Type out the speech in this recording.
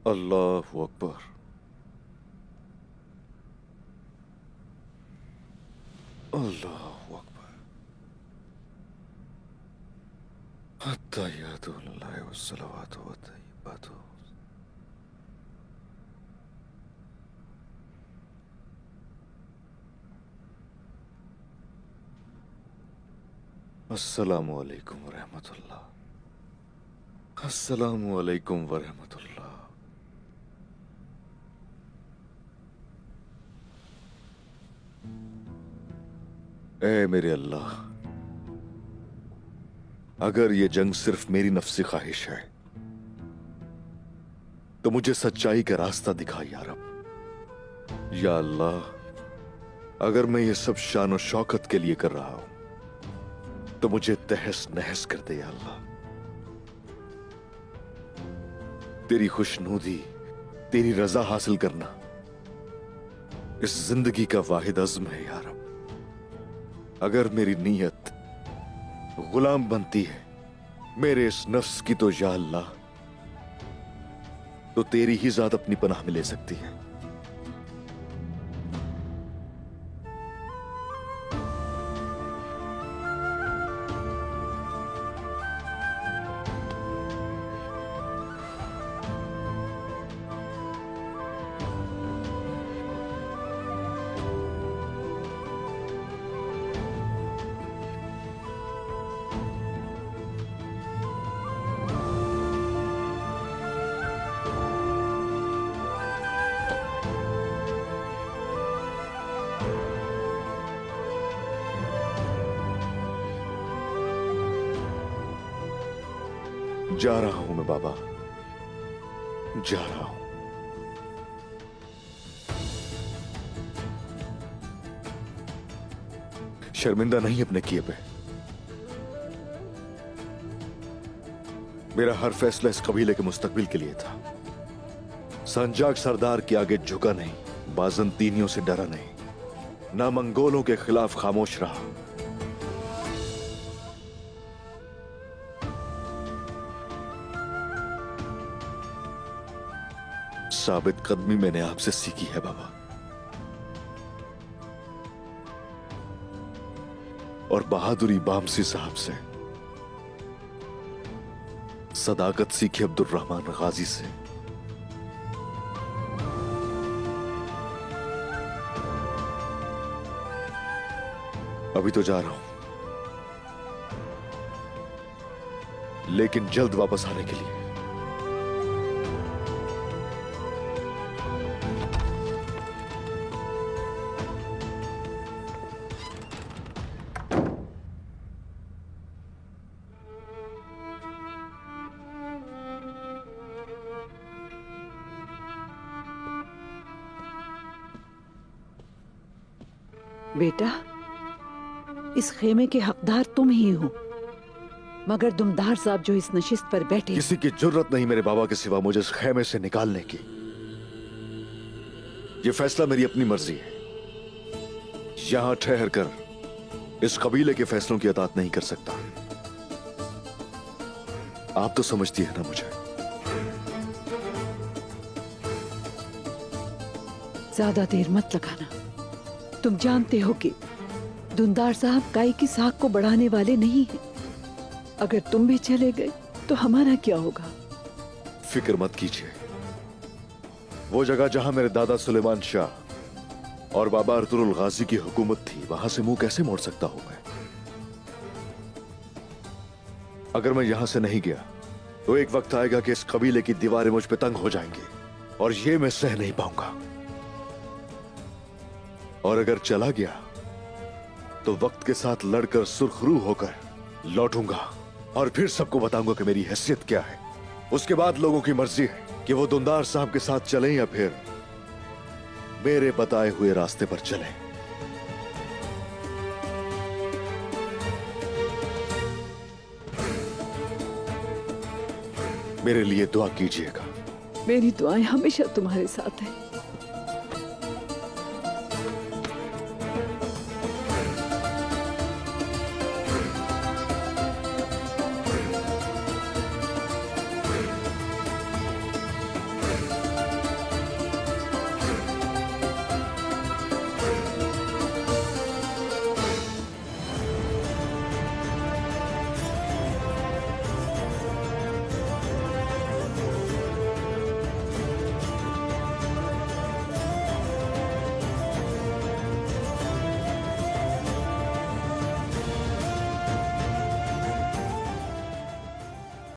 अल्लाहु अकबर। अल्लाहु अकबर। अत्तहियातु लिल्लाहि वस्सलावातु वत्तय्यिबातु। अस्सलामु अलैकुम वरहमतुल्लाह। अस्सलामु अलैकुम वरहमतुल्लाह। ए मेरे अल्लाह, अगर ये जंग सिर्फ मेरी नफ्सी ख्वाहिश है तो मुझे सच्चाई का रास्ता दिखा या रब। या अल्लाह, अगर मैं ये सब शान और शौकत के लिए कर रहा हूं तो मुझे तहस नहस कर दे या अल्लाह। तेरी खुशनूदी, तेरी रजा हासिल करना इस जिंदगी का वाहिद अज़्म है या रब। अगर मेरी नीयत गुलाम बनती है मेरे इस नफ्स की तो या अल्लाह, तो तेरी ही जात अपनी पनाह में ले सकती है। जा रहा हूं मैं बाबा, जा रहा हूं। शर्मिंदा नहीं अपने किए पे। मेरा हर फैसला इस कबीले के मुस्तकबिल के लिए था। संजाक सरदार के आगे झुका नहीं, बाजंतीनियों से डरा नहीं, ना मंगोलों के खिलाफ खामोश रहा। साबित कदमी मैंने आपसे सीखी है बाबा, और बहादुरी बामसी साहब से, सदाकत सीखी अब्दुर्रहमान गाजी से। अभी तो जा रहा हूं, लेकिन जल्द वापस आने के लिए। बेटा, इस खेमे के हकदार तुम ही हो, मगर दुमदार साहब जो इस नशिस्त पर बैठे, किसी की जुर्रत नहीं मेरे बाबा के सिवा मुझे इस खेमे से निकालने की। यह फैसला मेरी अपनी मर्जी है। यहां ठहर कर इस कबीले के फैसलों की अतात नहीं कर सकता। आप तो समझती है ना मुझे। ज्यादा देर मत लगाना। तुम जानते हो कि दुमदार साहब गाय की साख को बढ़ाने वाले नहीं हैं। अगर तुम भी चले गए तो हमारा क्या होगा? फिक्र मत कीजिए। वो जगह जहां मेरे दादा सुलेमान शाह और बाबा अर्तुगरुल गाजी की हुकूमत थी, वहां से मुंह कैसे मोड़ सकता हूं मैं? अगर मैं यहां से नहीं गया तो एक वक्त आएगा कि इस कबीले की दीवारें मुझ पे तंग हो जाएंगी, और ये मैं सह नहीं पाऊंगा। और अगर चला गया तो वक्त के साथ लड़कर सुरखरू होकर लौटूंगा और फिर सबको बताऊंगा कि मेरी हैसियत क्या है। उसके बाद लोगों की मर्जी है कि वो दुमदार साहब के साथ चलें या फिर मेरे बताए हुए रास्ते पर चलें। मेरे लिए दुआ कीजिएगा। मेरी दुआएं हमेशा तुम्हारे साथ हैं।